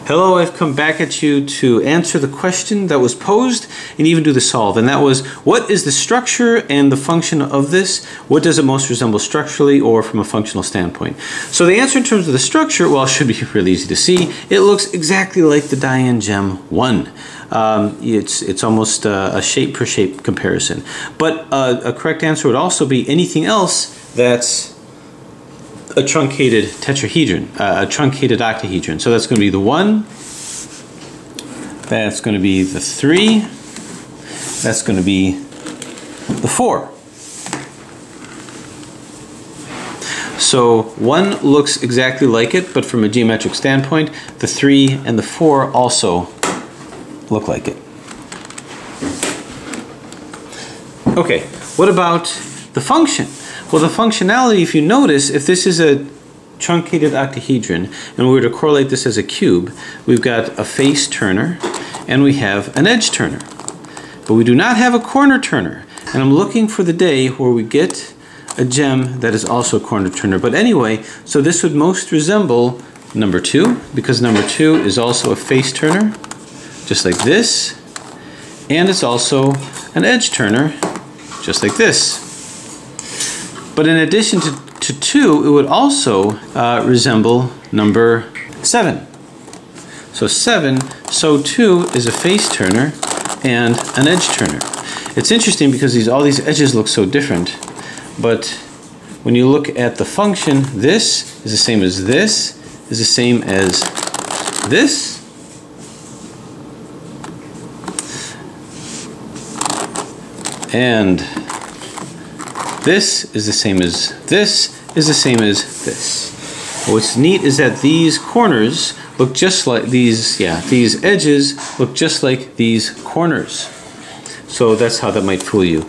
Hello, I've come back at you to answer the question that was posed and even do the solve. And that was, what is the structure and the function of this? What does it most resemble structurally or from a functional standpoint? So the answer in terms of the structure, well, it should be really easy to see. It looks exactly like the Dayan Gem 1. It's almost a shape per shape comparison. But a correct answer would also be anything else that's a truncated tetrahedron, a truncated octahedron. So that's going to be the 1, that's going to be the 3, that's going to be the 4. So 1 looks exactly like it, but from a geometric standpoint, the 3 and the 4 also look like it. Okay, what about the function? Well, the functionality, if you notice, if this is a truncated octahedron and we were to correlate this as a cube, we've got a face turner and we have an edge turner. But we do not have a corner turner. And I'm looking for the day where we get a gem that is also a corner turner. But anyway, so this would most resemble number 2, because number 2 is also a face turner, just like this. And it's also an edge turner, just like this. But in addition to 2, it would also resemble number 7. So 7, so 2 is a face turner and an edge turner. It's interesting because all these edges look so different, but when you look at the function, this is the same as this, is the same as this, and this is the same as this, is the same as this. What's neat is that these corners look just like these edges look just like these corners. So that's how that might fool you.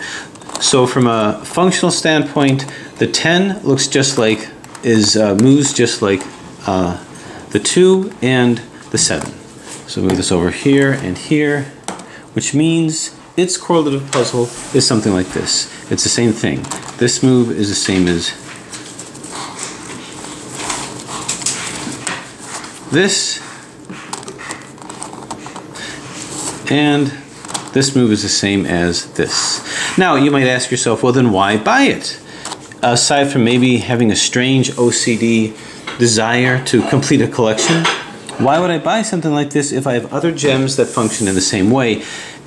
So from a functional standpoint, the 10 looks just like, moves just like the 2 and the 7. So move this over here and here, which means its correlative puzzle is something like this. It's the same thing. This move is the same as this, and this move is the same as this. Now you might ask yourself, well then why buy it? Aside from maybe having a strange OCD desire to complete a collection, why would I buy something like this if I have other gems that function in the same way?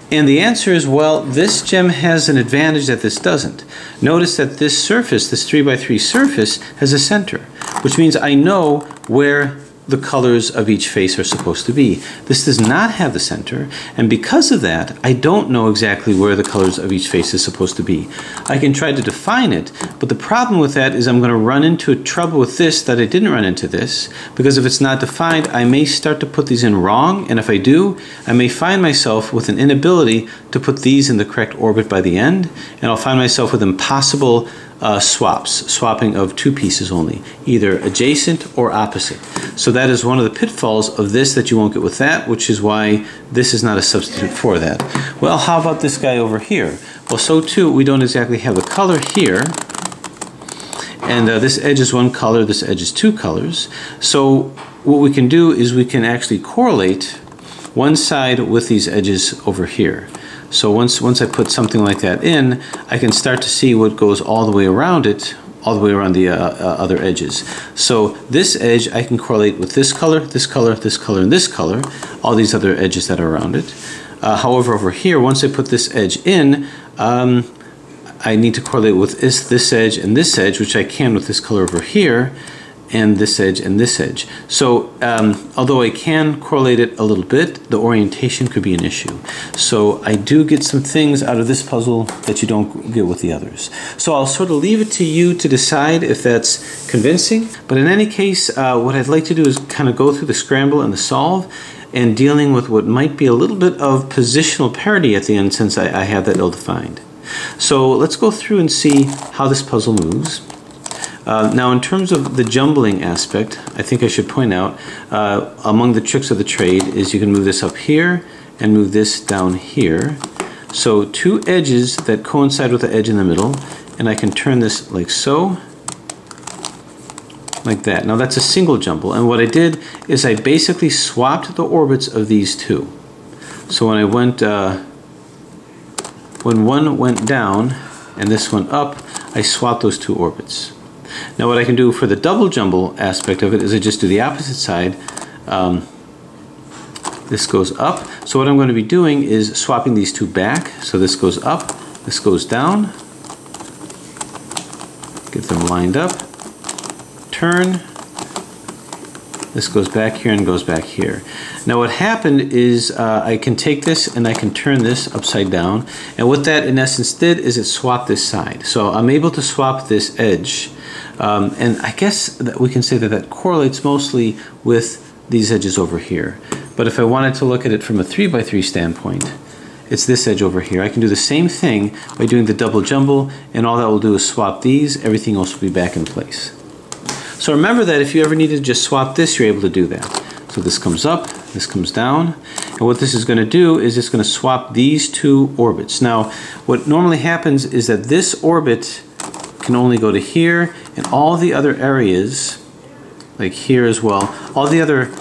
And the answer is, well, this gem has an advantage that this doesn't. Notice that this surface, this 3x3 surface, has a center, which means I know where the colors of each face are supposed to be. This does not have the center, and because of that, I don't know exactly where the colors of each face is supposed to be. I can try to define it, but the problem with that is I'm going to run into trouble with this that I didn't run into this, because if it's not defined, I may start to put these in wrong, and if I do, I may find myself with an inability to put these in the correct orbit by the end, and I'll find myself with impossible swapping of 2 pieces only, either adjacent or opposite. So that is one of the pitfalls of this that you won't get with that, which is why this is not a substitute for that. Well, how about this guy over here? Well, so too, we don't exactly have the color here, and this edge is 1 color, this edge is 2 colors. So what we can do is we can actually correlate one side with these edges over here. So once I put something like that in, I can start to see what goes all the way around it, all the way around the other edges. So this edge I can correlate with this color, this color, this color, and this color, all these other edges that are around it. However, over here, once I put this edge in, I need to correlate with this edge and this edge, which I can with this color over here, and this edge and this edge. So although I can correlate it a little bit, the orientation could be an issue. So I do get some things out of this puzzle that you don't get with the others. So I'll sort of leave it to you to decide if that's convincing. But in any case, what I'd like to do is kind of go through the scramble and the solve and dealing with what might be a little bit of positional parity at the end, since I have that ill-defined. So let's go through and see how this puzzle moves. Now, in terms of the jumbling aspect, I think I should point out, among the tricks of the trade is you can move this up here and move this down here. So 2 edges that coincide with the edge in the middle, and I can turn this like so, like that. Now that's a single jumble, and what I did is I basically swapped the orbits of these two. So when I went, when one went down and this one up, I swapped those two orbits. Now what I can do for the double jumble aspect of it is I just do the opposite side. This goes up. So what I'm going to be doing is swapping these two back. So this goes up, this goes down. Get them lined up. Turn. This goes back here and goes back here. Now what happened is I can take this and I can turn this upside down. And what that in essence did is it swapped this side. So I'm able to swap this edge. And I guess that we can say that that correlates mostly with these edges over here. But if I wanted to look at it from a 3x3 standpoint, it's this edge over here. I can do the same thing by doing the double jumble, and all that will do is swap these. Everything else will be back in place. So remember that if you ever need to just swap this, you're able to do that. So this comes up, this comes down, and what this is going to do is it's going to swap these two orbits. Now, what normally happens is that this orbit can only go to here, and all the other areas, like here as well, all the other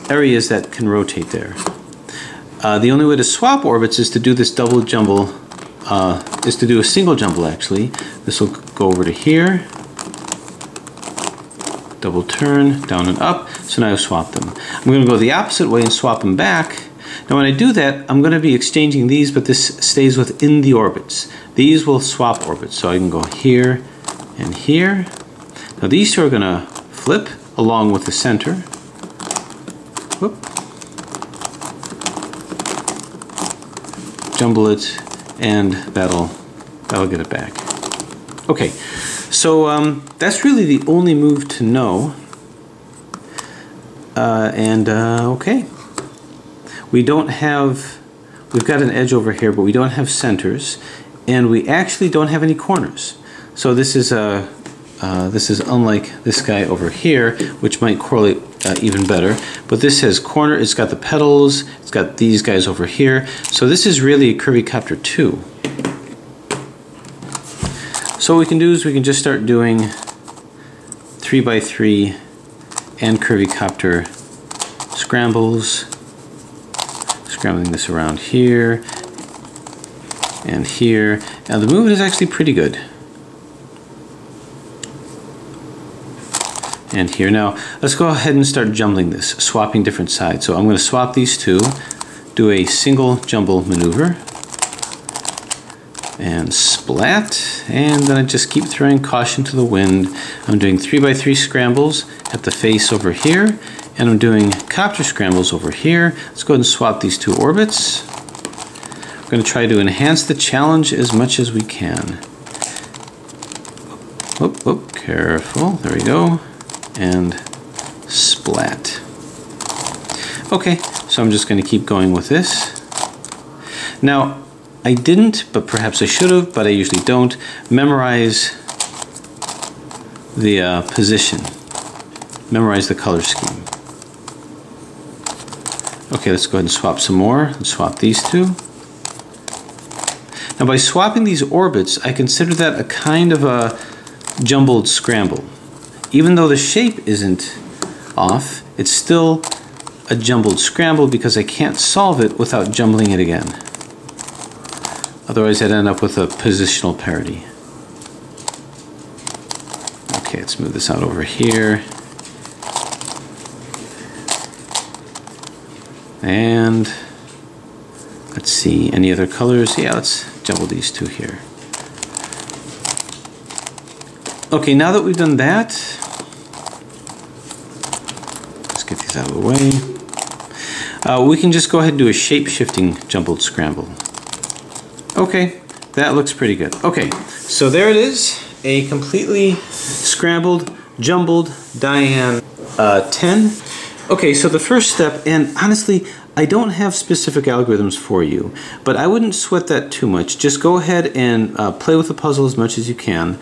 areas that can rotate there. The only way to swap orbits is to do this double jumble, is to do a single jumble actually. This will go over to here, double turn, down and up, so now I've swapped them. I'm going to go the opposite way and swap them back. Now when I do that, I'm going to be exchanging these, but this stays within the orbits. These will swap orbits, so I can go here and here. Now these two are going to flip along with the center. Whoop. Jumble it, and that'll get it back. Okay, so that's really the only move to know. Okay, we've got an edge over here, but we don't have centers, and we actually don't have any corners. So this is unlike this guy over here, which might correlate even better. But this has corner, it's got the petals, it's got these guys over here. So this is really a Curvy Copter 2. So what we can do is we can just start doing 3x3 and Curvy Copter scrambles. Scrambling this around here and here. Now the movement is actually pretty good. And here. Now let's go ahead and start jumbling this, swapping different sides. So I'm going to swap these two, do a single jumble maneuver, and splat, and then I just keep throwing caution to the wind. I'm doing 3x3 scrambles at the face over here, and I'm doing copter scrambles over here. Let's go ahead and swap these two orbits. We're going to try to enhance the challenge as much as we can. Whoop, whoop, careful, there we go. And splat. Okay, so I'm just going to keep going with this. Now, I didn't, but perhaps I should have, but I usually don't, memorize the position. Memorize the color scheme. Okay, let's go ahead and swap some more. Let's swap these two. Now by swapping these orbits, I consider that a kind of a jumbled scramble. Even though the shape isn't off, it's still a jumbled scramble because I can't solve it without jumbling it again. Otherwise I'd end up with a positional parity. Okay, let's move this out over here. And let's see, any other colors? Yeah, let's jumble these two here. Okay, now that we've done that, let's get these out of the way. We can just go ahead and do a shape-shifting jumbled scramble. Okay, that looks pretty good. Okay, so there it is, a completely scrambled, jumbled Dayan 10. Okay, so the first step, and honestly, I don't have specific algorithms for you, but I wouldn't sweat that too much. Just go ahead and play with the puzzle as much as you can.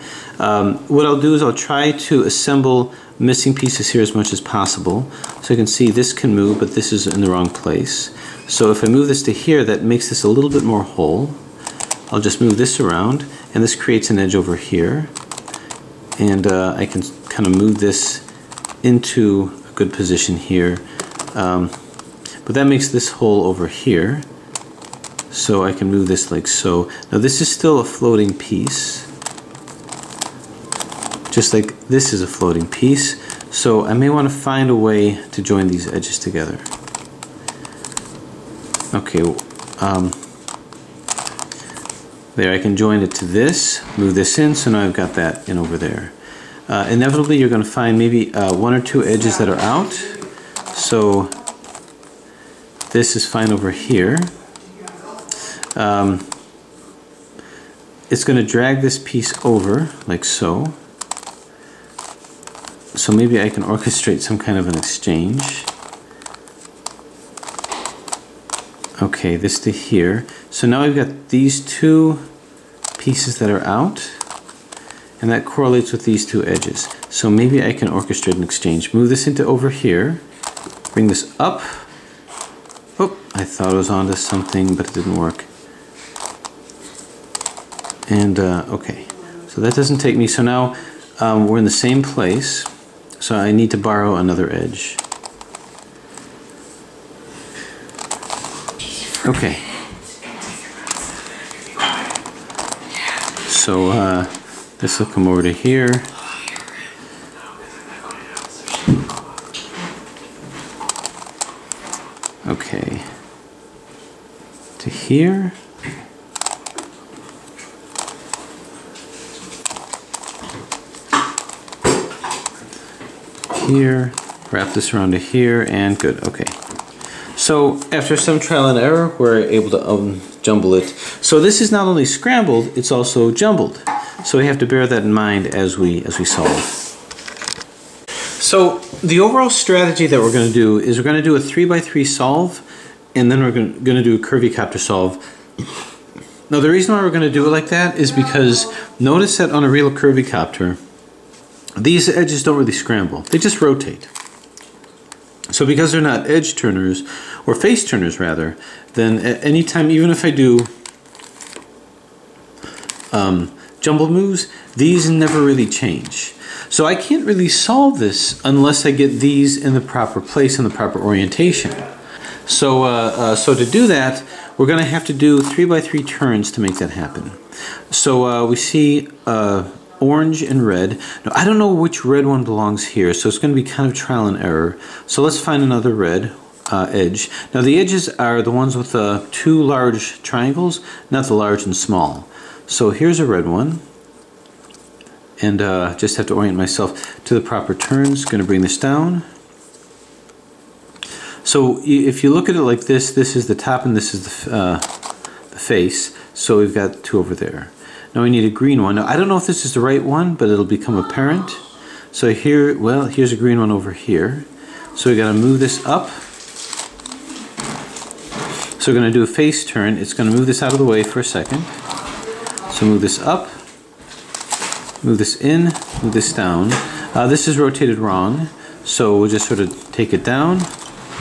What I'll do is I'll try to assemble missing pieces here as much as possible. So you can see this can move, but this is in the wrong place. So if I move this to here, that makes this a little bit more whole. I'll just move this around, and this creates an edge over here. And I can kind of move this into a good position here. But that makes this hole over here. So I can move this like so. Now this is still a floating piece. Just like this is a floating piece. So I may want to find a way to join these edges together. Okay, there, I can join it to this, move this in, so now I've got that in over there. Inevitably you're going to find maybe one or two edges that are out. So this is fine over here. It's going to drag this piece over like so. So maybe I can orchestrate some kind of an exchange. Okay, this to here. So now I've got these two pieces that are out, and that correlates with these two edges. So maybe I can orchestrate an exchange. Move this into over here, bring this up. Oh, I thought it was onto something, but it didn't work. And okay, so that doesn't take me. So now we're in the same place. So I need to borrow another edge. Okay. So this will come over to here. Okay. To here. Here. Wrap this around to here, and good. Okay. So after some trial and error, we're able to jumble it. So this is not only scrambled, it's also jumbled. So we have to bear that in mind as we solve. So the overall strategy that we're going to do is we're going to do a 3x3 solve, and then we're going to do a curvy-copter solve. Now the reason why we're going to do it like that is because notice that on a real curvy-copter, these edges don't really scramble. They just rotate. So because they're not edge turners, or face turners rather, then at any time, even if I do jumbled moves, these never really change. So I can't really solve this unless I get these in the proper place, in the proper orientation. So, so to do that, we're going to have to do 3x3 turns to make that happen. So we see orange and red. Now I don't know which red one belongs here, so it's going to be kind of trial and error. So let's find another red edge. Now the edges are the ones with the two large triangles, not the large and small. So here's a red one, and just have to orient myself to the proper turns. Going to bring this down. So if you look at it like this, this is the top and this is the face. So we've got two over there. Now we need a green one. Now I don't know if this is the right one, but it'll become apparent. So here, well, here's a green one over here. So we got to move this up. So we're going to do a face turn. It's going to move this out of the way for a second. So move this up, move this in, move this down. This is rotated wrong, so we'll just sort of take it down,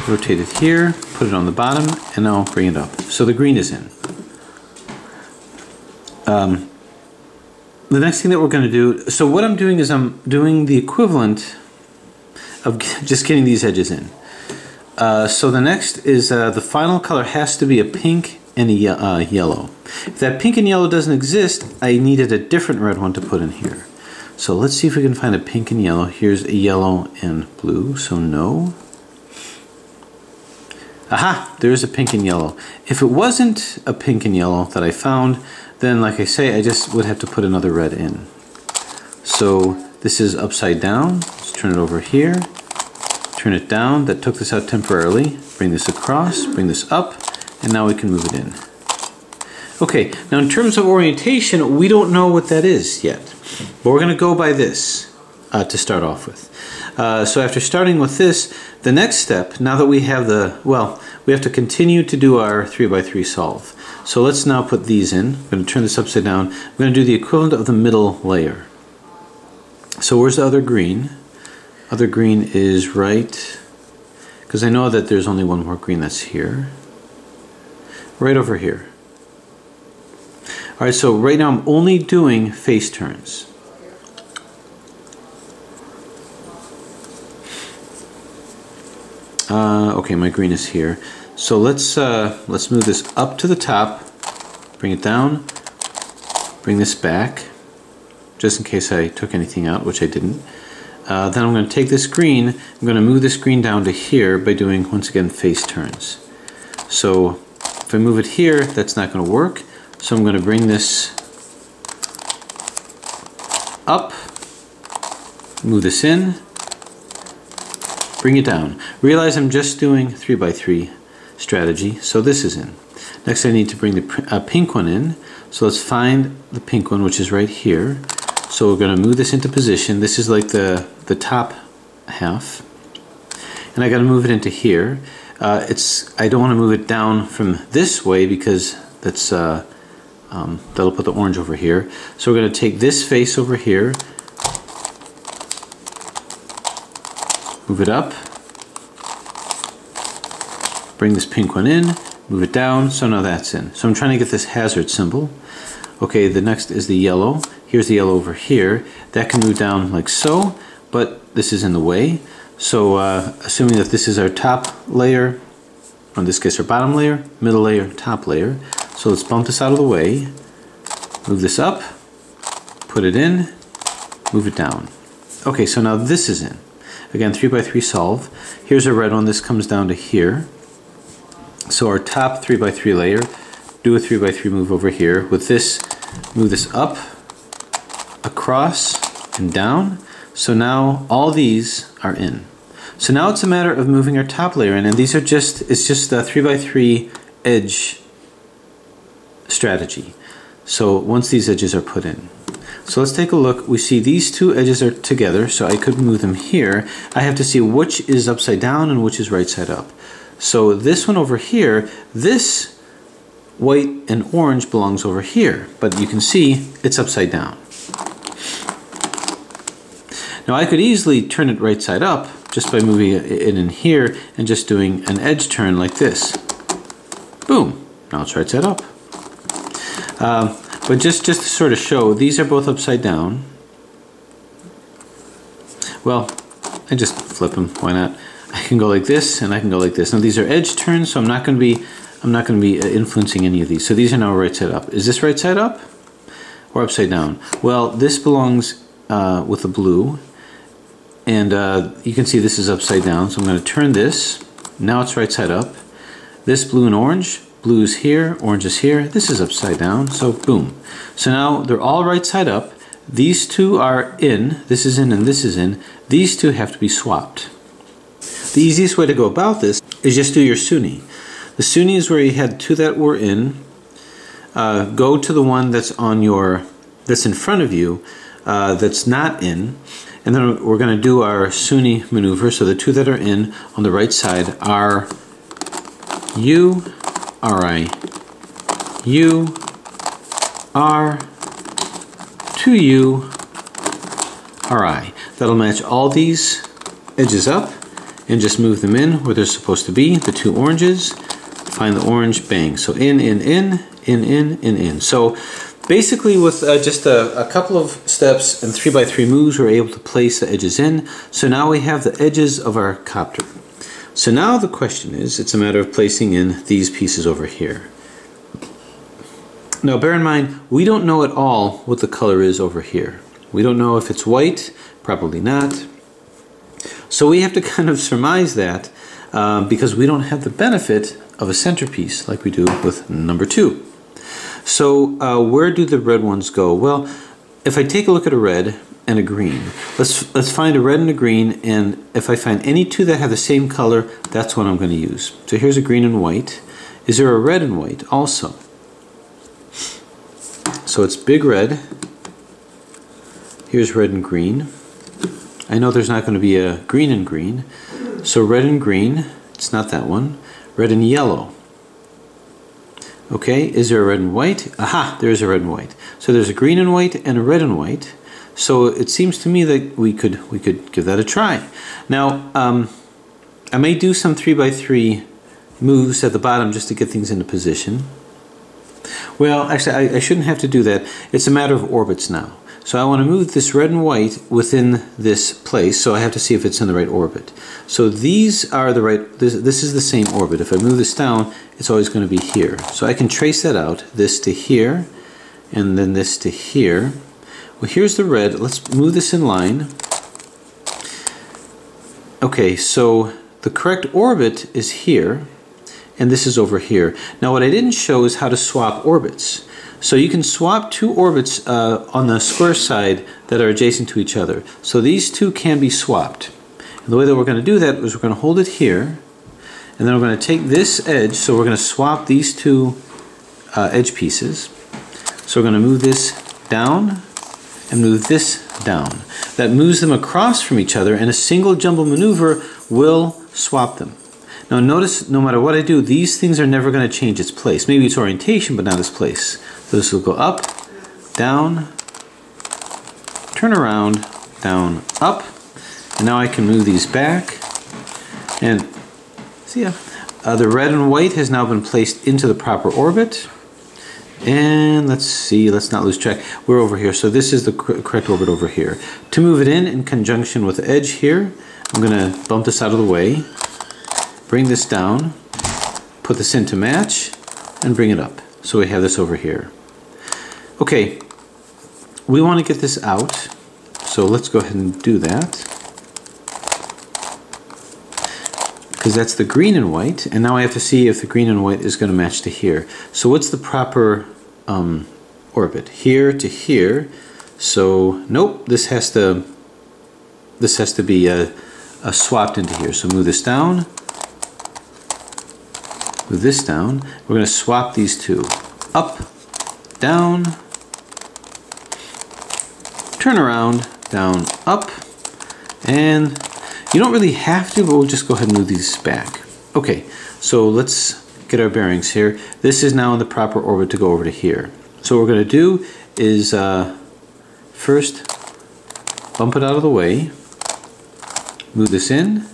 rotate it here, put it on the bottom, and now bring it up. So the green is in. The next thing that we're going to do, so what I'm doing is I'm doing the equivalent of just getting these edges in. So the next is the final color has to be a pink and a yellow. If that pink and yellow doesn't exist, I needed a different red one to put in here. So let's see if we can find a pink and yellow. Here's a yellow and blue, so no. Aha, there's a pink and yellow. If it wasn't a pink and yellow that I found, then like I say, I just would have to put another red in. So this is upside down. Let's turn it over here. Turn it down. That took this out temporarily. Bring this across, bring this up, and now we can move it in. Okay, now in terms of orientation, we don't know what that is yet. But we're going to go by this to start off with. So after starting with this, the next step, now that we have the, well, we have to continue to do our 3x3 solve. So let's now put these in. I'm going to turn this upside down. I'm going to do the equivalent of the middle layer. So where's the other green? Other green is right, because I know that there's only one more green that's here. Right over here. Alright, so right now I'm only doing face turns. Okay, my green is here. So let's move this up to the top, bring it down, bring this back, just in case I took anything out, which I didn't. Then I'm going to take this green, I'm going to move this green down to here by doing, once again, face turns. So if I move it here, that's not going to work. So I'm going to bring this up, move this in, bring it down. Realize I'm just doing 3x3 strategy, so this is in. Next I need to bring the pink one in. So let's find the pink one, which is right here. So we're going to move this into position. This is like the top half. And I got to move it into here. I don't want to move it down from this way because that's that'll put the orange over here. So we're going to take this face over here, move it up, bring this pink one in, move it down, so now that's in. So I'm trying to get this hazard symbol. Okay, the next is the yellow. Here's the yellow over here. That can move down like so, but this is in the way. So assuming that this is our top layer, or in this case our bottom layer, middle layer, top layer. So let's bump this out of the way, move this up, put it in, move it down. Okay, so now this is in. Again, 3x3 solve. Here's a red one, this comes down to here. So our top 3x3 layer, do a 3x3 move over here. With this, move this up, across, and down. So now all these are in. So now it's a matter of moving our top layer in, and these are it's just a 3x3 edge strategy. So once these edges are put in. So let's take a look. We see these two edges are together, so I could move them here. I have to see which is upside down and which is right side up. So this one over here, this white and orange belongs over here, but you can see it's upside down. Now I could easily turn it right side up just by moving it in here and just doing an edge turn like this. Boom, now it's right side up. But just to sort of show, these are both upside down. Well, I just flip them, why not? I can go like this and I can go like this. Now these are edge turns, so I'm not going to be influencing any of these. So these are now right side up. Is this right side up or upside down? Well, this belongs with the blue, and you can see this is upside down. So I'm going to turn this. Now it's right side up. This blue and orange. Blue is here, orange is here. This is upside down, so boom. So now they're all right side up. These two are in. This is in and this is in. These two have to be swapped. The easiest way to go about this is just do your Sunni. The Sunni is where you had two that were in. Go to the one that's in front of you, that's not in, and then we're going to do our Sunni maneuver. So the two that are in on the right side are U, RI, U, R, 2U, RI. That'll match all these edges up and just move them in where they're supposed to be. The two oranges, find the orange, bang. So in, in. So basically with just a couple of steps and 3x3 moves, we're able to place the edges in. So now we have the edges of our copter. So now the question is, it's a matter of placing in these pieces over here. Now bear in mind, we don't know at all what the color is over here. We don't know if it's white, probably not. So we have to kind of surmise that because we don't have the benefit of a centerpiece like we do with number 2. So where do the red ones go? Well, if I take a look at a red and a green, let's find a red and a green, and if I find any two that have the same color, that's what I'm going to use. So here's a green and white. Is there a red and white also? So it's big red. Here's red and green. I know there's not going to be a green and green. So red and green, it's not that one. Red and yellow. Okay, is there a red and white? Aha, there's a red and white. So there's a green and white and a red and white. So it seems to me that we could give that a try. Now, I may do some 3x3 moves at the bottom just to get things into position. Well, actually, I shouldn't have to do that. It's a matter of orbits now. So I want to move this red and white within this place, so I have to see if it's in the right orbit. So these are the right, this is the same orbit. If I move this down, it's always going to be here. So I can trace that out, this to here, and then this to here. Well, here's the red. Let's move this in line. Okay, so the correct orbit is here, and this is over here. Now what I didn't show is how to swap orbits. So you can swap two orbits on the square side that are adjacent to each other. So these two can be swapped. And the way that we're going to do that is we're going to hold it here, and then we're going to take this edge, so we're going to swap these two edge pieces. So we're going to move this down and move this down. That moves them across from each other, and a single jumble maneuver will swap them. Now notice, no matter what I do, these things are never going to change its place. Maybe its orientation, but not its place. So this will go up, down, turn around, down, up, and now I can move these back. And see, the red and white has now been placed into the proper orbit. And let's see, let's not lose track. We're over here, so this is the correct orbit over here. To move it in conjunction with the edge here, I'm going to bump this out of the way, bring this down, put this in to match, and bring it up. So we have this over here. Okay, we want to get this out, so let's go ahead and do that. Because that's the green and white, and now I have to see if the green and white is going to match to here. So what's the proper orbit? Here to here. So nope, this has to be swapped into here. So move this down, move this down. We're going to swap these two. Up, down, turn around, down, up, and you don't really have to, but we'll just go ahead and move these back. Okay, so let's get our bearings here. This is now in the proper orbit to go over to here. So what we're going to do is first bump it out of the way, move this in,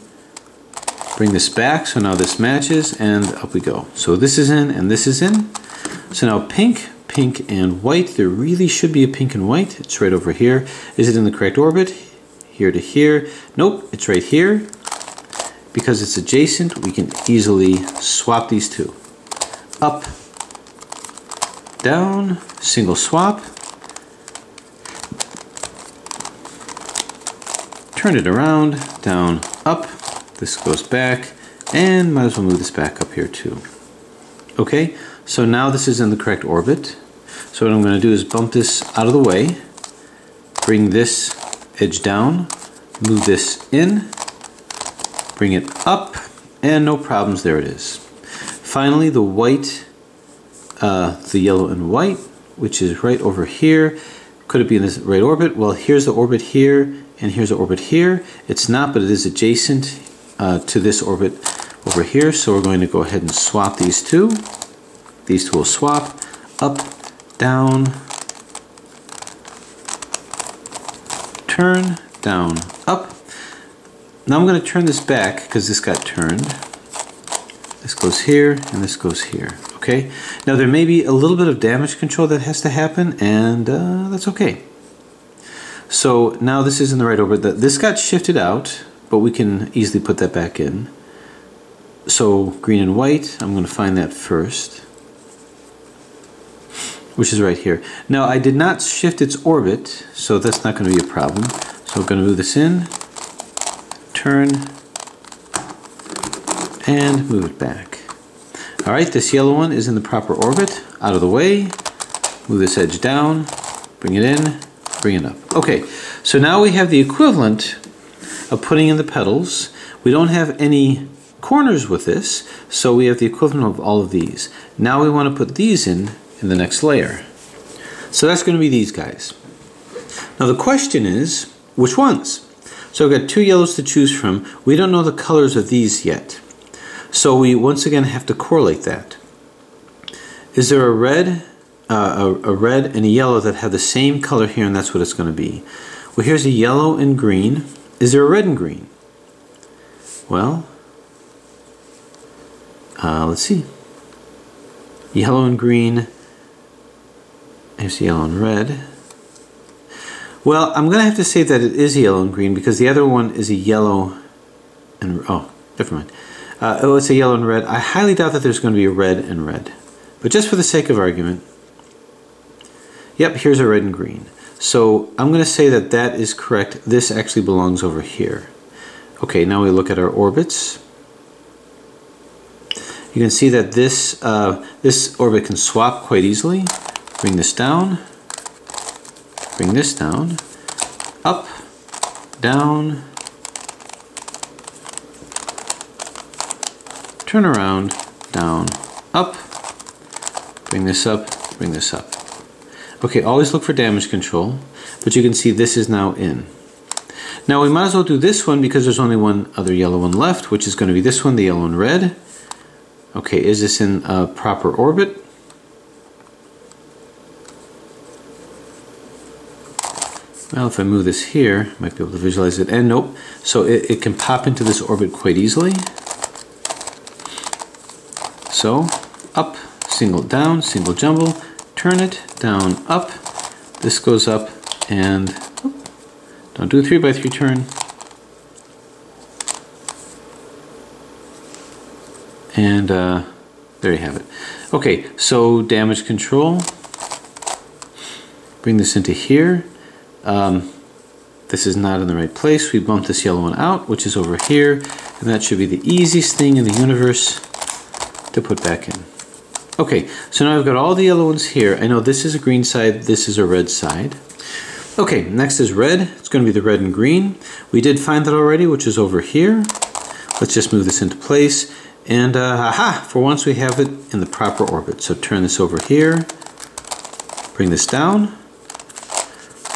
bring this back, so now this matches, and up we go. So this is in and this is in. So now pink, pink, and white. There really should be a pink and white. It's right over here. Is it in the correct orbit? Here to here. Nope, it's right here. Because it's adjacent, we can easily swap these two. Up, down, single swap. Turn it around, down, up. This goes back, and might as well move this back up here too. Okay, so now this is in the correct orbit. So what I'm going to do is bump this out of the way, bring this edge down, move this in, bring it up, and no problems, there it is. Finally, the white, the yellow and white, which is right over here. Could it be in this right orbit? Well, here's the orbit here, and here's the orbit here. It's not, but it is adjacent to this orbit over here, so we're going to go ahead and swap these two. These two will swap, up, down, turn, down, up. Now I'm going to turn this back because this got turned. This goes here and this goes here. Okay. Now there may be a little bit of damage control that has to happen, and that's okay. So now this is in the right orbit. This got shifted out, but we can easily put that back in. So green and white, I'm going to find that first, which is right here. Now I did not shift its orbit, so that's not going to be a problem. So we're going to move this in, turn, and move it back. Alright, this yellow one is in the proper orbit, out of the way, move this edge down, bring it in, bring it up. Okay, so now we have the equivalent of putting in the petals. We don't have any corners with this, so we have the equivalent of all of these. Now we want to put these in the next layer. So that's going to be these guys. Now the question is, which ones? So we've got two yellows to choose from. We don't know the colors of these yet. So we once again have to correlate that. Is there a red and a yellow that have the same color here, and that's what it's going to be? Well, here's a yellow and green. Is there a red and green? Well, let's see. Yellow and green. Here's yellow and red. Well, I'm going to have to say that it is yellow and green because the other one is a yellow and... oh, never mind. Oh, it's a yellow and red. I highly doubt that there's going to be a red and red. But just for the sake of argument, yep, here's a red and green. So I'm going to say that that is correct. This actually belongs over here. Okay, now we look at our orbits. You can see that this, this orbit can swap quite easily. Bring this down. Bring this down. Up. Down. Turn around. Down. Up. Bring this up. Bring this up. Okay, always look for damage control. But you can see this is now in. Now we might as well do this one because there's only one other yellow one left, which is going to be this one, the yellow and red. Okay, is this in a proper orbit? Well, if I move this here, I might be able to visualize it, and nope. So it can pop into this orbit quite easily. So, up, single down, single jumble, turn it, down, up. This goes up, and don't do a 3x3 turn. And there you have it. Okay, so damage control. Bring this into here. This is not in the right place. We bumped this yellow one out, which is over here. And that should be the easiest thing in the universe to put back in. Okay, so now I've got all the yellow ones here. I know this is a green side, this is a red side. Okay, next is red. It's going to be the red and green. We did find that already, which is over here. Let's just move this into place. And aha, for once we have it in the proper orbit. So turn this over here, bring this down,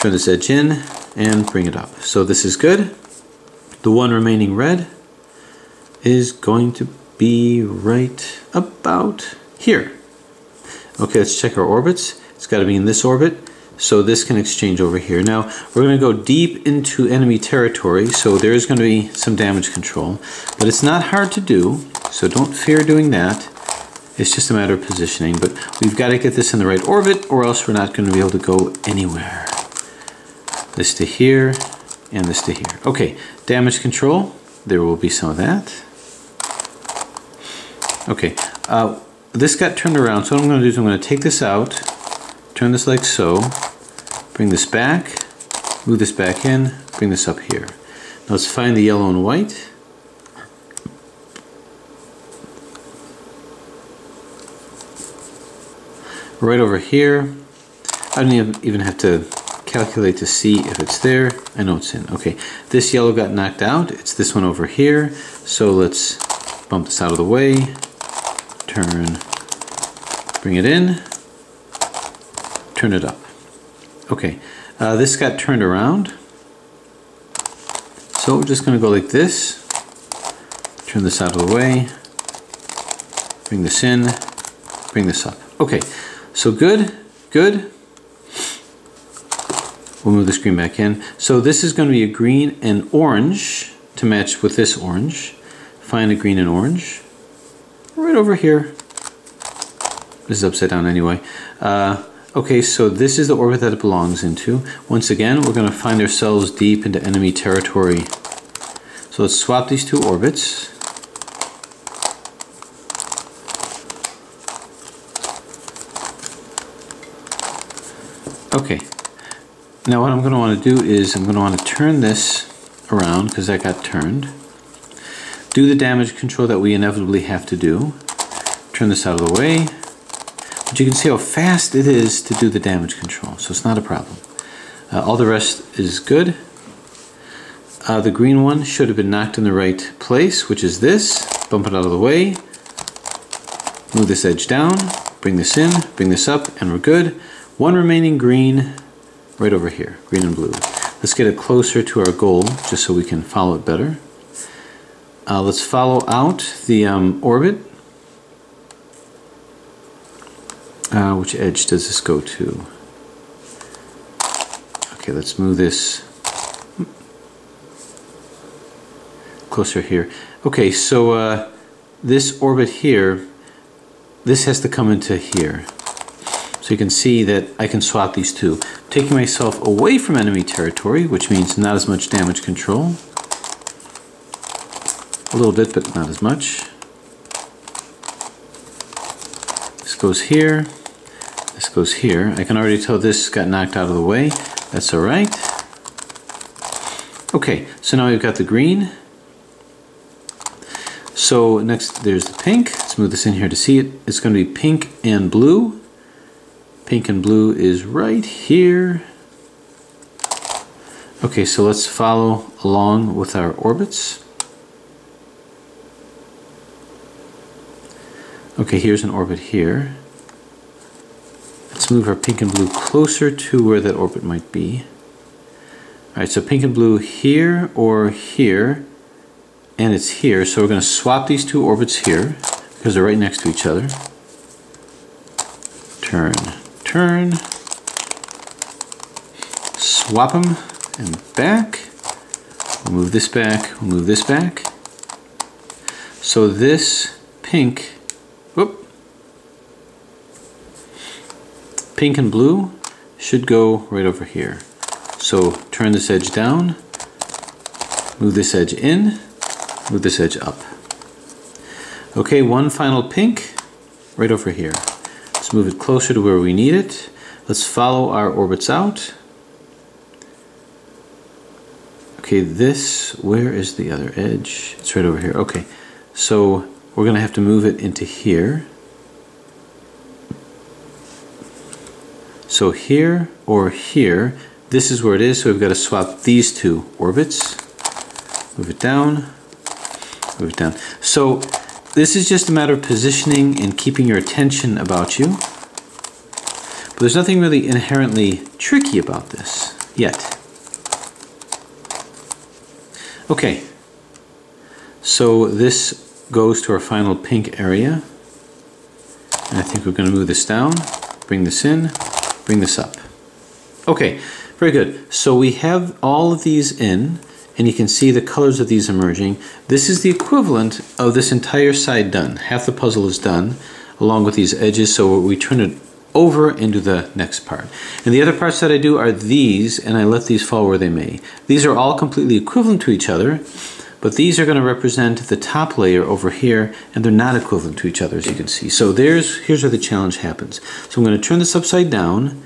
turn this edge in, and bring it up. So this is good. The one remaining red is going to be right about here. Okay, let's check our orbits. It's got to be in this orbit. So this can exchange over here. Now, we're going to go deep into enemy territory, so there is going to be some damage control. But it's not hard to do, so don't fear doing that. It's just a matter of positioning. But we've got to get this in the right orbit, or else we're not going to be able to go anywhere. This to here, and this to here. Okay, damage control. There will be some of that. Okay, this got turned around, so what I'm going to do is I'm going to take this out, turn this like so, bring this back, move this back in, bring this up here. Now let's find the yellow and white. Right over here. I don't even have to calculate to see if it's there. I know it's in. Okay, this yellow got knocked out. It's this one over here. So let's bump this out of the way. Turn, bring it in, turn it up. Okay, this got turned around. So we're just going to go like this. Turn this out of the way. Bring this in, bring this up. Okay, so good, good. We'll move the screen back in. So this is going to be a green and orange to match with this orange. Find a green and orange. Right over here. This is upside down anyway. Okay, so this is the orbit that it belongs into. Once again, we're going to find ourselves deep into enemy territory. So let's swap these two orbits. Okay. Now what I'm going to want to do is I'm going to want to turn this around because that got turned. Do the damage control that we inevitably have to do. Turn this out of the way. But you can see how fast it is to do the damage control, so it's not a problem. All the rest is good. The green one should have been knocked in the right place, which is this. Bump it out of the way. Move this edge down. Bring this in. Bring this up, and we're good. One remaining green right over here, green and blue. Let's get it closer to our goal, just so we can follow it better. Let's follow out the orbit. Which edge does this go to? Okay, let's move this closer here. Okay, so this orbit here, this has to come into here. So you can see that I can swap these two, taking myself away from enemy territory, which means not as much damage control. A little bit, but not as much. This goes here. This goes here. I can already tell this got knocked out of the way. That's all right. Okay, so now we've got the green. So next there's the pink. Let's move this in here to see it. It's going to be pink and blue. Pink and blue is right here. Okay, so let's follow along with our orbits. Okay, here's an orbit here. Let's move our pink and blue closer to where that orbit might be. Alright, so pink and blue here or here, and it's here. So we're going to swap these two orbits here because they're right next to each other. Turn, turn. Swap them and back. We'll move this back, we'll move this back. So this pink, whoop, pink and blue should go right over here. So turn this edge down, move this edge in, move this edge up. Okay, one final pink right over here. Let's move it closer to where we need it. Let's follow our orbits out. Okay, this, where is the other edge? It's right over here. Okay, so we're going to have to move it into here. So here or here, this is where it is, so we've got to swap these two orbits. Move it down, move it down. So this is just a matter of positioning and keeping your attention about you. But there's nothing really inherently tricky about this yet. Okay, so this goes to our final pink area. And I think we're going to move this down, bring this in, bring this up. Okay, very good. So we have all of these in, and you can see the colors of these emerging. This is the equivalent of this entire side done. Half the puzzle is done, along with these edges, so we turn it over into the next part. And the other parts that I do are these, and I let these fall where they may. These are all completely equivalent to each other, but these are going to represent the top layer over here, and they're not equivalent to each other, as you can see. So here's where the challenge happens. So I'm going to turn this upside down,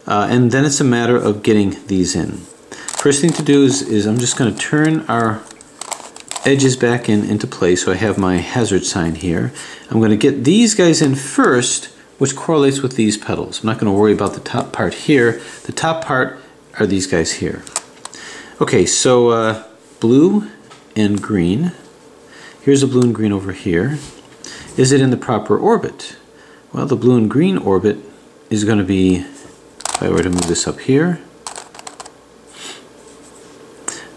and then it's a matter of getting these in. First thing to do is I'm just going to turn our edges back into place, so I have my hazard sign here. I'm going to get these guys in first, which correlates with these petals. I'm not going to worry about the top part here. The top part are these guys here. Okay, so blue and green. Here's a blue and green over here. Is it in the proper orbit? Well, the blue and green orbit is going to be, if I were to move this up here,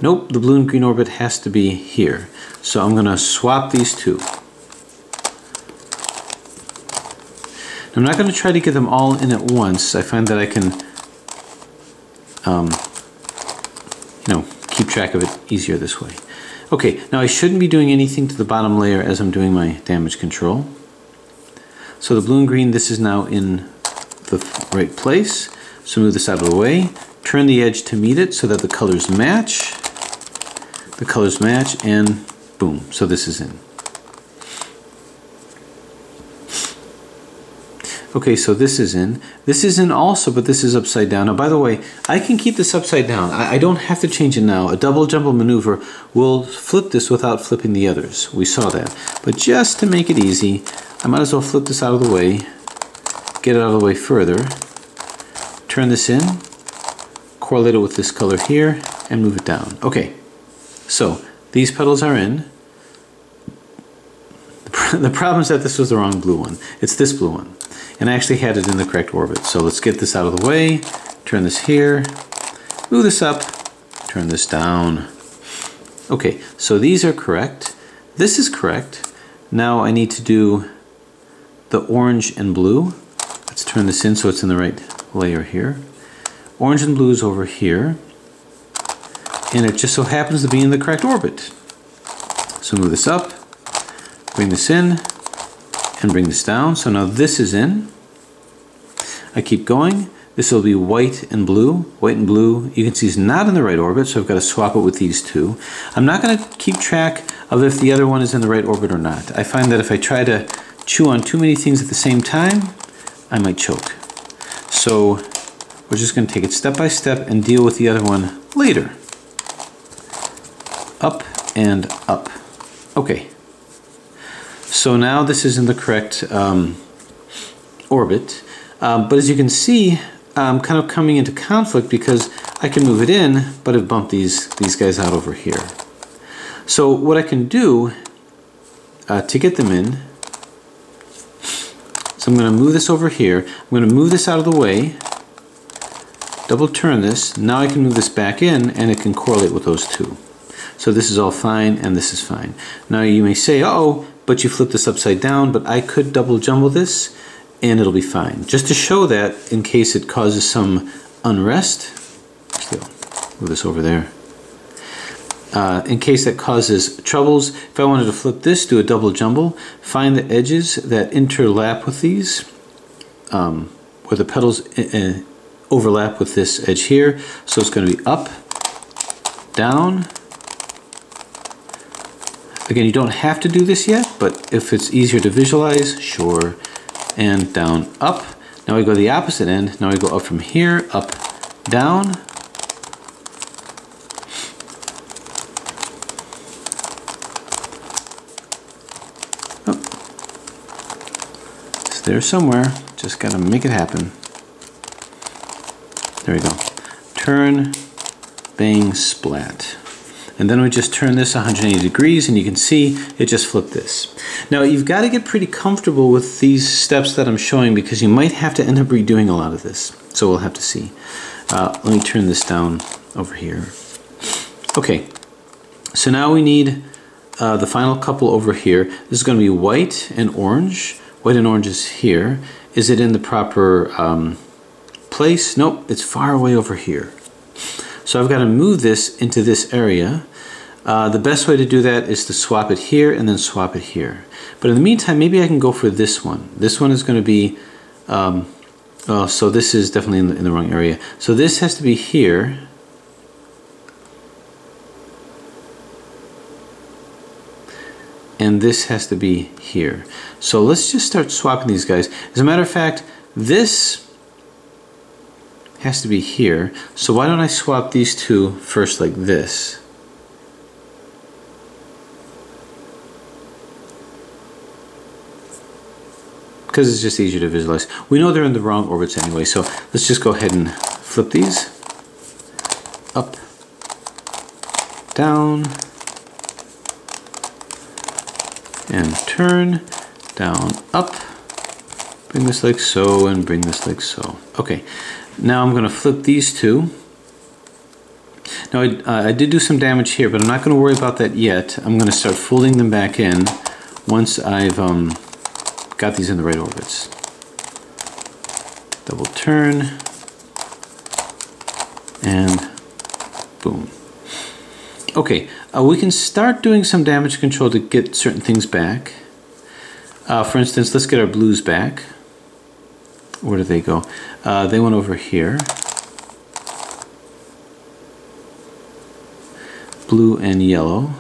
nope, the blue and green orbit has to be here. So I'm going to swap these two. I'm not going to try to get them all in at once. I find that I can, keep track of it easier this way. Okay, now I shouldn't be doing anything to the bottom layer as I'm doing my damage control. So the blue and green, this is now in the right place. So move this out of the way. Turn the edge to meet it so that the colors match. The colors match, and boom, so this is in. Okay, so this is in. This is in also, but this is upside down. Now, by the way, I can keep this upside down. I don't have to change it now. A double jumble maneuver will flip this without flipping the others. We saw that. But just to make it easy, I might as well flip this out of the way, get it out of the way further, turn this in, correlate it with this color here, and move it down. Okay, so these petals are in. The problem is that this was the wrong blue one. It's this blue one. And I actually had it in the correct orbit. So let's get this out of the way, turn this here, move this up, turn this down. Okay, so these are correct. This is correct. Now I need to do the orange and blue. Let's turn this in so it's in the right layer here. Orange and blue is over here. And it just so happens to be in the correct orbit. So move this up, bring this in, and bring this down. So now this is in. I keep going. This will be white and blue. White and blue, you can see, is not in the right orbit, so I've got to swap it with these two. I'm not going to keep track of if the other one is in the right orbit or not. I find that if I try to chew on too many things at the same time, I might choke. So we're just going to take it step by step and deal with the other one later. Up and up. Okay. So now this is in the correct orbit. But as you can see, I'm kind of coming into conflict because I can move it in, but I've bumped these guys out over here. So what I can do to get them in, so I'm going to move this over here. I'm going to move this out of the way, double turn this. Now I can move this back in and it can correlate with those two. So this is all fine and this is fine. Now you may say, uh-oh, but you flipped this upside down, but I could double jumble this and it'll be fine. Just to show that in case it causes some unrest, actually I'll move this over there. In case that causes troubles, if I wanted to flip this, do a double jumble, find the edges that interlap with these, where the petals overlap with this edge here. So it's going to be up, down. Again, you don't have to do this yet, but if it's easier to visualize, sure. And down, up. Now we go to the opposite end. Now we go up from here, up, down. Oh. It's there somewhere. Just gotta make it happen. There we go. Turn, bang, splat. And then we just turn this 180 degrees and you can see it just flipped this. Now you've got to get pretty comfortable with these steps that I'm showing because you might have to end up redoing a lot of this. So we'll have to see. Let me turn this down over here. Okay, so now we need the final couple over here. This is going to be white and orange. White and orange is here. Is it in the proper place? Nope, it's far away over here. So I've got to move this into this area. The best way to do that is to swap it here and then swap it here. But in the meantime, maybe I can go for this one. This one is going to be, so this is definitely in the wrong area. So this has to be here. And this has to be here. So let's just start swapping these guys. As a matter of fact, this has to be here. So why don't I swap these two first like this? Because it's just easier to visualize. We know they're in the wrong orbits anyway, so let's just go ahead and flip these. Up, down, and turn, down, up. Bring this like so, and bring this like so. Okay, now I'm going to flip these two. Now I did do some damage here, but I'm not going to worry about that yet. I'm going to start folding them back in once I've got these in the right orbits. Double turn, and boom. Okay, we can start doing some damage control to get certain things back. For instance, let's get our blues back. Where did they go? They went over here. Blue and yellow.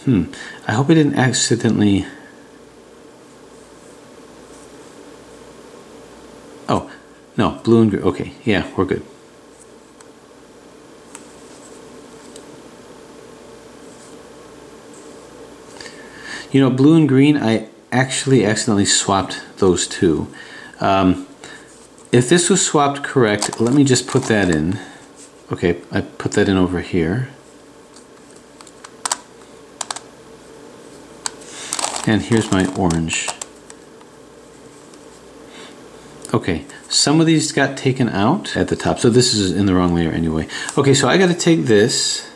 I hope I didn't accidentally... Oh, no, blue and green. Okay, yeah, we're good. You know, blue and green, I actually accidentally swapped those two. If this was swapped correct, let me just put that in. Okay, I put that in over here. And here's my orange. Okay, some of these got taken out at the top, so this is in the wrong layer anyway. Okay, so I got to take this,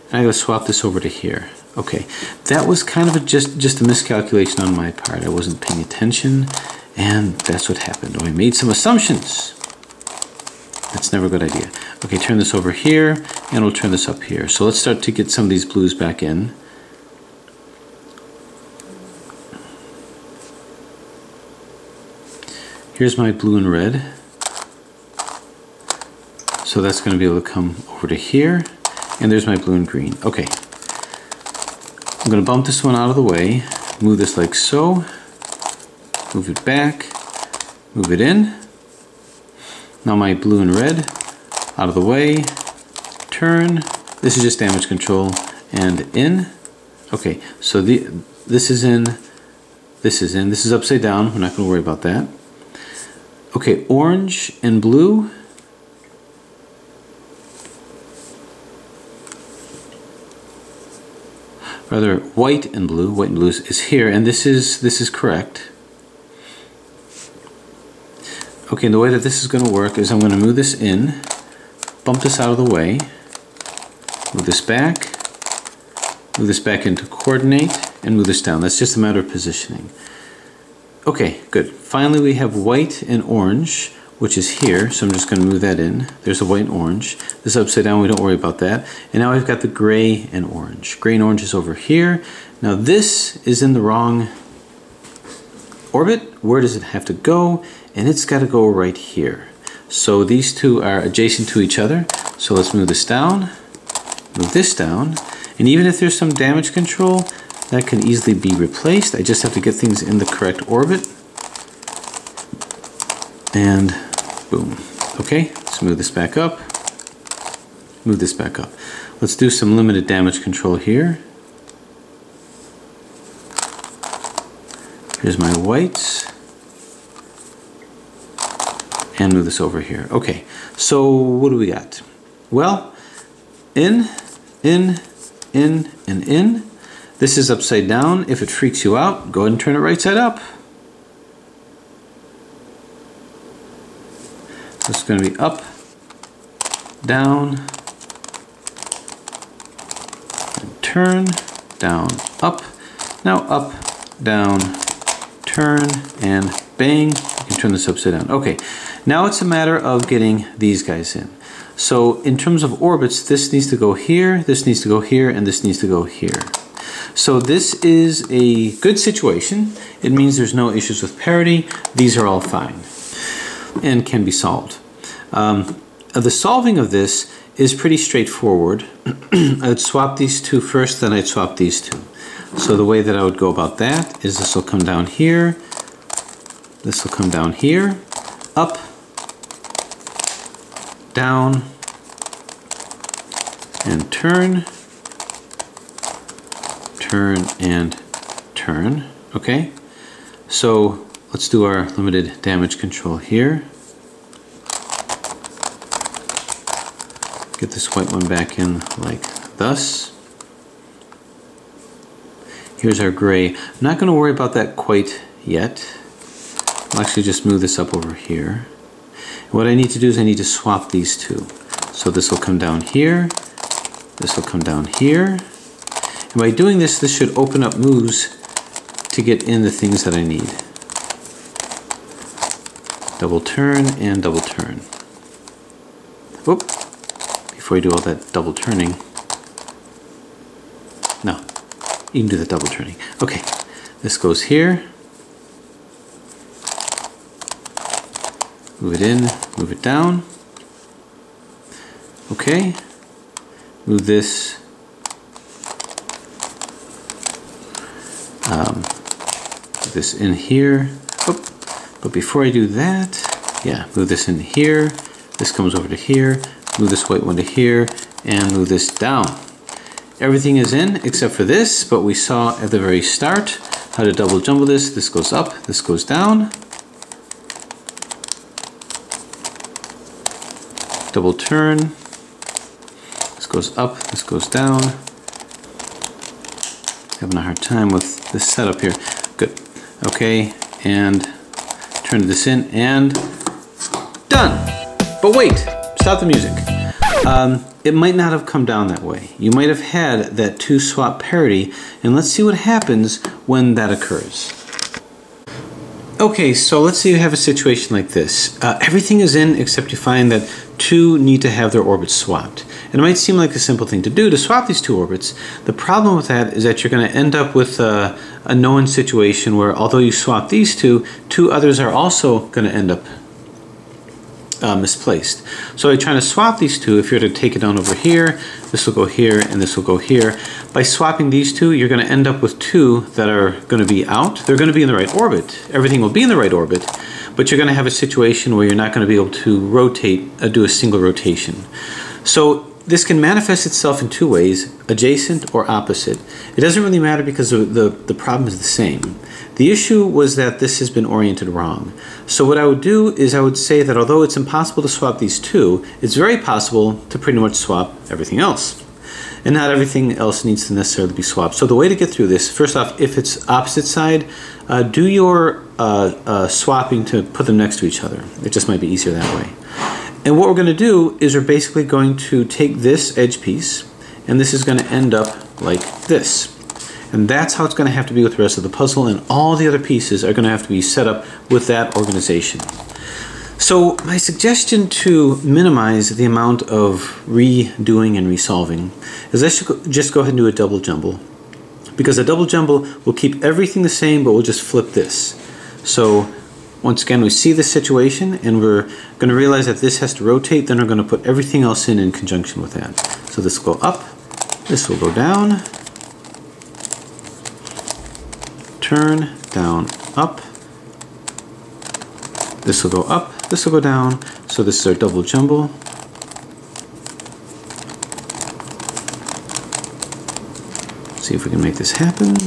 and I got to swap this over to here. Okay, that was kind of just a miscalculation on my part. I wasn't paying attention, and that's what happened. I made some assumptions. That's never a good idea. Okay, turn this over here, and we'll turn this up here. So let's start to get some of these blues back in. Here's my blue and red. So that's going to be able to come over to here. And there's my blue and green. Okay. I'm going to bump this one out of the way. Move this like so. Move it back. Move it in. Now my blue and red out of the way. Turn. This is just damage control. And in. Okay, so this is in. This is in. This is upside down. We're not going to worry about that. Okay, orange and blue. Rather, white and blue. White and blue is here, and this is correct. Okay, and the way that this is going to work is I'm going to move this in, bump this out of the way, move this back into coordinate, and move this down. That's just a matter of positioning. Okay, good. Finally, we have white and orange, which is here, so I'm just going to move that in. There's a white and orange. This is upside down, we don't worry about that. And now I've got the gray and orange. Gray and orange is over here. Now this is in the wrong orbit. Where does it have to go? And it's got to go right here. So these two are adjacent to each other. So let's move this down, move this down. And even if there's some damage control, that can easily be replaced. I just have to get things in the correct orbit. And boom. Okay, let's move this back up. Move this back up. Let's do some limited damage control here. Here's my whites. And move this over here. Okay, so what do we got? Well, in, and in. This is upside down. If it freaks you out, go ahead and turn it right side up. So it's going to be up, down, and turn, down, up. Now up, down, turn, and bang. You can turn this upside down. Okay, now it's a matter of getting these guys in. So in terms of orbits, this needs to go here, this needs to go here, and this needs to go here. So this is a good situation. It means there's no issues with parity. These are all fine and can be solved. The solving of this is pretty straightforward. I'd swap these two first, then I'd swap these two. So the way that I would go about that is this will come down here, this will come down here, up, down, and turn, and turn. Okay, so let's do our limited damage control here. Get this white one back in like thus. Here's our gray. I'm not going to worry about that quite yet. I'll actually just move this up over here. And what I need to do is I need to swap these two. So this will come down here. This will come down here. And by doing this, this should open up moves to get in the things that I need. Double turn and double turn. Whoop. Before I do all that double turning. No, you can do the double turning. Okay, this goes here. Move it in, move it down. Okay, move this. Put this in here. Oop. But before I do that, yeah, move this in here. This comes over to here. Move this white one to here, and move this down. Everything is in except for this, but we saw at the very start how to double jumble this. This goes up, this goes down. Double turn. This goes up, this goes down. Having a hard time with this setup here. Good. Okay, and turn this in, and done. But wait, stop the music. It might not have come down that way. You might have had that two swap parity, and let's see what happens when that occurs. Okay, so let's say you have a situation like this. Everything is in except you find that two need to have their orbits swapped. And it might seem like a simple thing to do to swap these two orbits. The problem with that is that you're going to end up with a known situation where although you swap these two, two others are also going to end up misplaced. So by trying to swap these two, if you're to take it down over here, this will go here and this will go here. By swapping these two, you're going to end up with two that are going to be out. They're going to be in the right orbit. Everything will be in the right orbit, but you're going to have a situation where you're not going to be able to rotate, do a single rotation. So this can manifest itself in two ways, adjacent or opposite. It doesn't really matter because the problem is the same. The issue was that this has been oriented wrong. So what I would do is I would say that although it's impossible to swap these two, it's very possible to pretty much swap everything else. And not everything else needs to necessarily be swapped. So the way to get through this, first off, if it's opposite side, do your swapping to put them next to each other. It just might be easier that way. And what we're going to do is we're basically going to take this edge piece, and this is going to end up like this. And that's how it's going to have to be with the rest of the puzzle, and all the other pieces are going to have to be set up with that organization. So my suggestion to minimize the amount of redoing and resolving is let's just go ahead and do a double jumble. Because a double jumble will keep everything the same, but we'll just flip this. So once again, we see this situation, and we're going to realize that this has to rotate, then we're going to put everything else in conjunction with that. So this will go up, this will go down, turn, down, up, this will go up, this will go down, so this is our double jumble. See if we can make this happen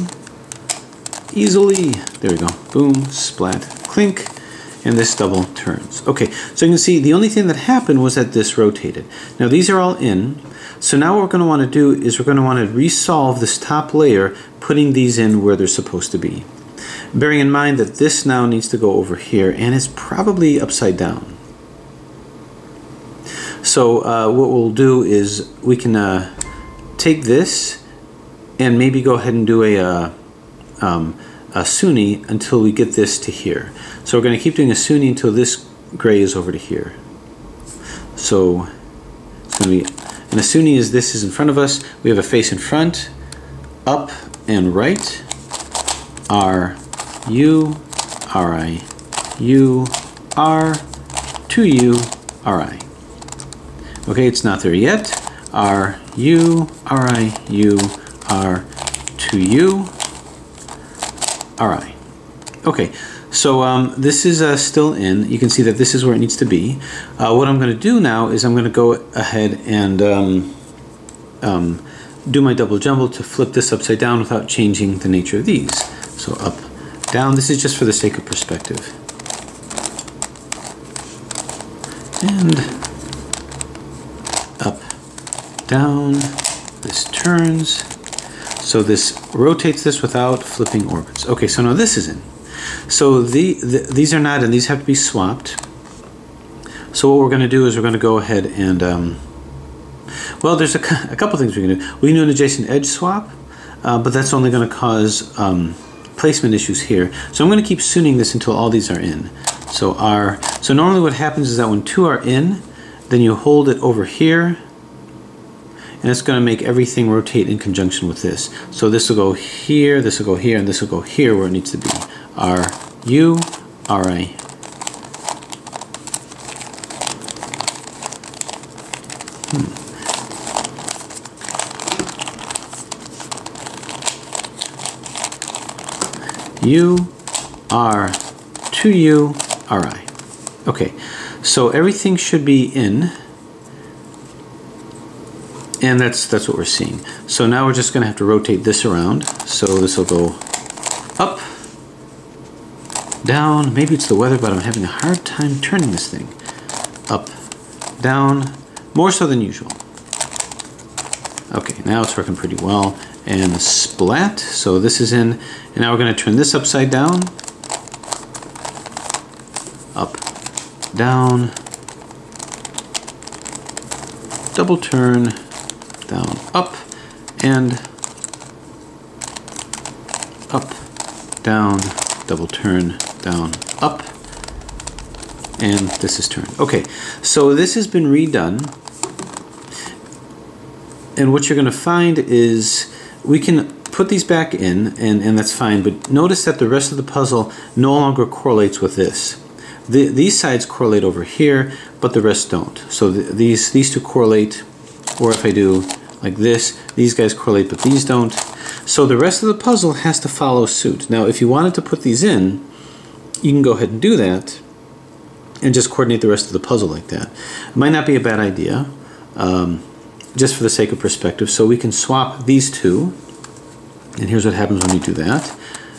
easily. There we go, boom, splat, clink, and this double turns. Okay, so you can see the only thing that happened was that this rotated. Now these are all in, so now what we're going to want to do is we're going to want to resolve this top layer, putting these in where they're supposed to be. Bearing in mind that this now needs to go over here, and it's probably upside down. So what we'll do is we can take this and maybe go ahead and do a Sunni until we get this to here. So we're going to keep doing a Sunni until this gray is over to here. So it's going to be, and a Sunni is this is in front of us. We have a face in front, up and right, R, U, R, I, U, R, 2U, R, I. Okay, it's not there yet. R, U, R, I, U, R, 2U, R, I. Okay, so this is still in. You can see that this is where it needs to be. What I'm going to do now is I'm going to go ahead and do my double jumble to flip this upside down without changing the nature of these. So up, down. This is just for the sake of perspective. And up, down. This turns. So this rotates this without flipping orbits. Okay, so now this is in. So these are not in. These have to be swapped. So what we're going to do is we're going to go ahead and well, there's a couple things we can do. We can do an adjacent edge swap, but that's only going to cause placement issues here. So I'm going to keep sunning this until all these are in. So so normally what happens is that when two are in, then you hold it over here, and it's going to make everything rotate in conjunction with this. So this will go here, this will go here, and this will go here where it needs to be. R, U, R, I. U, R, 2U, R, I. Okay, so everything should be in, and that's what we're seeing. So now we're just going to have to rotate this around. So this will go up, down. Maybe it's the weather, but I'm having a hard time turning this thing. Up, down, more so than usual. Okay, now it's working pretty well. And splat, so this is in, and now we're going to turn this upside down, up, down, double turn, down, up, and up, down, double turn, down, up, and this is turned. Okay, so this has been redone. And what you're going to find is we can put these back in, and that's fine, but notice that the rest of the puzzle no longer correlates with this. These sides correlate over here, but the rest don't. So these two correlate, or if I do like this, these guys correlate, but these don't. So the rest of the puzzle has to follow suit. Now, if you wanted to put these in, you can go ahead and do that, and just coordinate the rest of the puzzle like that. It might not be a bad idea, just for the sake of perspective. So we can swap these two, and here's what happens when you do that.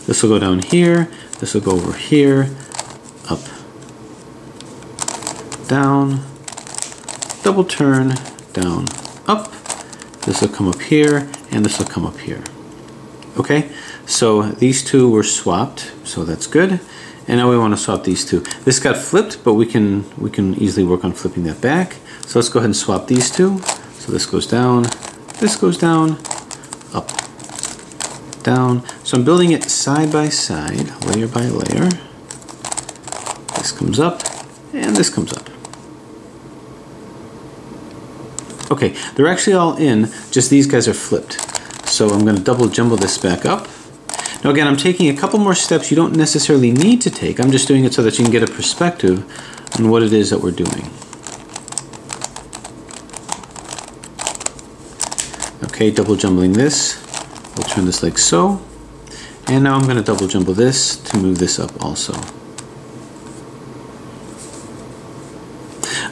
This will go down here, this will go over here, up, down, double turn, down, up. This will come up here, and this will come up here. Okay, so these two were swapped, so that's good. And now we want to swap these two. This got flipped, but we can easily work on flipping that back. So let's go ahead and swap these two. So this goes down, up, down. So I'm building it side by side, layer by layer. This comes up, and this comes up. Okay, they're actually all in, just these guys are flipped. So I'm going to double jumble this back up. Now again, I'm taking a couple more steps you don't necessarily need to take. I'm just doing it so that you can get a perspective on what it is that we're doing. Okay, double jumbling this. We'll turn this like so. And now I'm going to double jumble this to move this up also.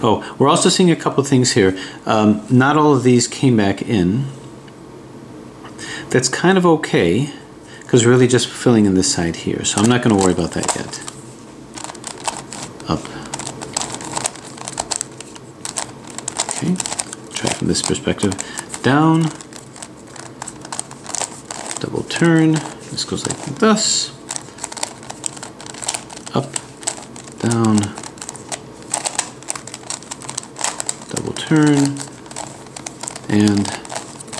Oh, we're also seeing a couple things here. Not all of these came back in. That's kind of okay, because we're really just filling in this side here. So I'm not going to worry about that yet. Up. Okay, try from this perspective. Down. Double turn. This goes like this. Up. Down. Double turn. And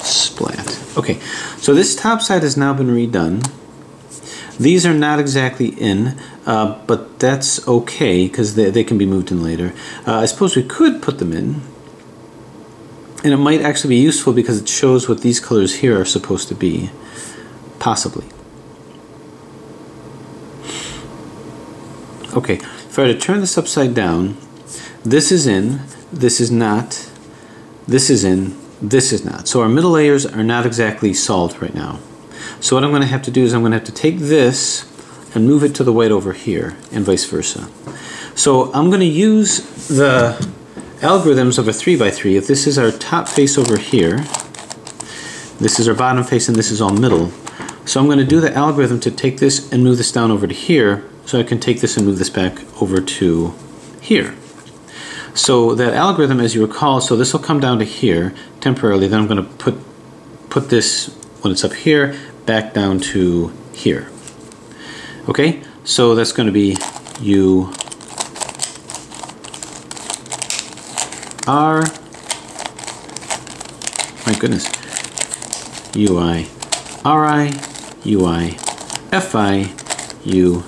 splat. Okay, so this top side has now been redone. These are not exactly in, but that's okay because they can be moved in later. I suppose we could put them in, and it might actually be useful because it shows what these colors here are supposed to be, possibly. Okay, if I were to turn this upside down, this is in, this is not, this is in, this is not. So our middle layers are not exactly solved right now. So what I'm going to have to do is I'm going to have to take this and move it to the white over here, and vice versa. So I'm going to use the algorithms of a 3x3. If this is our top face over here, this is our bottom face, and this is all middle. So I'm going to do the algorithm to take this and move this down over to here, so I can take this and move this back over to here. So that algorithm, as you recall, so this will come down to here temporarily, then I'm going to put this, when it's up here, back down to here. Okay, so that's going to be U R, my goodness, U I R I, U I F I, U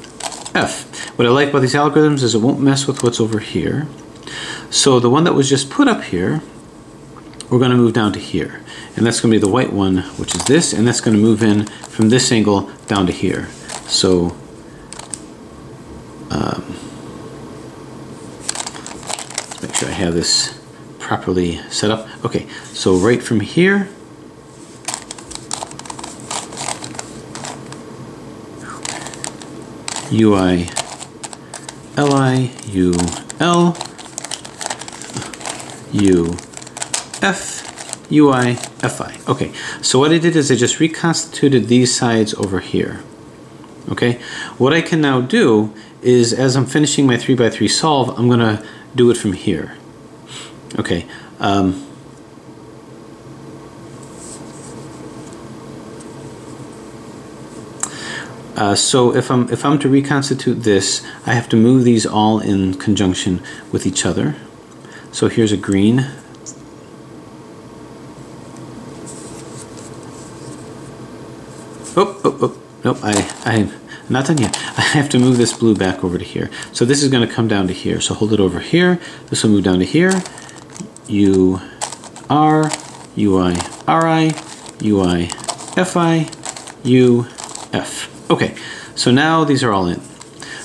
F. What I like about these algorithms is it won't mess with what's over here. So the one that was just put up here, we're going to move down to here. And that's going to be the white one, which is this, and that's going to move in from this angle down to here. So let's make sure I have this properly set up. Okay, so right from here, U I L I U L U F U I F I. Okay, so what I did is I just reconstituted these sides over here. Okay, what I can now do is, as I'm finishing my 3x3 solve, I'm going to do it from here. Okay. So if I'm to reconstitute this, I have to move these all in conjunction with each other. So here's a green. Nope, I'm not done yet. I have to move this blue back over to here. So this is going to come down to here. So hold it over here. This will move down to here. U, R, UI, RI, UI, FI, U, F. Okay, so now these are all in.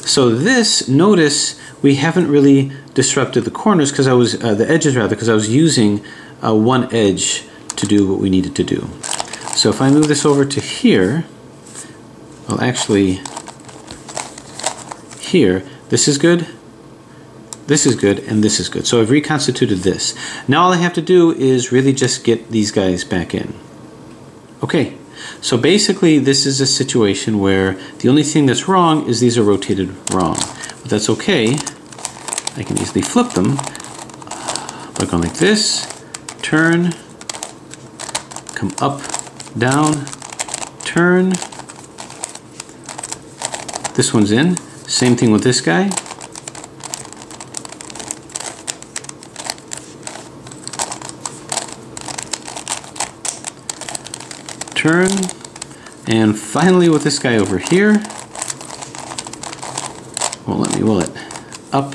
So this, notice we haven't really disrupted the corners because I was, the edges rather, because I was using one edge to do what we needed to do. So if I move this over to here, well actually here, this is good, this is good, and this is good. So I've reconstituted this. Now all I have to do is really just get these guys back in. Okay, so basically this is a situation where the only thing that's wrong is these are rotated wrong. But that's okay. I can easily flip them by going like this, turn, come up, down, turn. This one's in. Same thing with this guy. Turn. And finally with this guy over here. Won't let me will it. Up,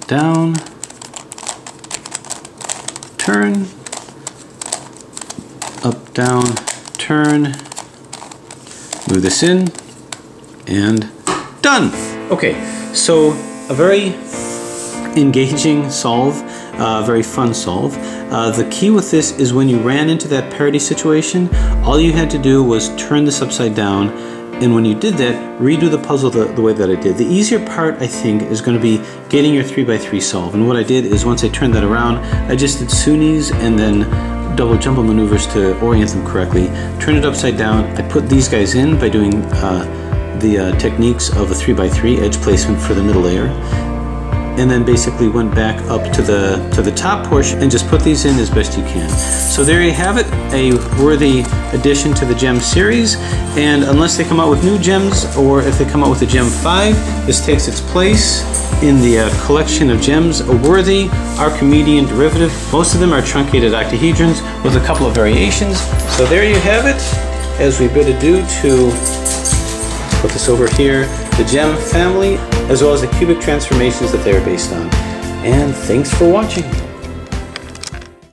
down, turn, up, down, turn, move this in, and done! Okay, so a very engaging solve, very fun solve. The key with this is when you ran into that parity situation, all you had to do was turn this upside down, and when you did that, redo the puzzle the way that I did. The easier part, I think, is going to be getting your 3x3 solve. And what I did is once I turned that around, I just did Sunnis and then double jumble maneuvers to orient them correctly. Turn it upside down. I put these guys in by doing the techniques of a 3x3 edge placement for the middle layer. And then basically went back up to the top portion and just put these in as best you can. So there you have it, a worthy addition to the gem series. And unless they come out with new gems, or if they come out with a gem 5, this takes its place in the collection of gems, a worthy Archimedean derivative. Most of them are truncated octahedrons with a couple of variations. So there you have it, as we bid adieu to, put this over here, the gem family, as well as the cubic transformations that they are based on. And thanks for watching.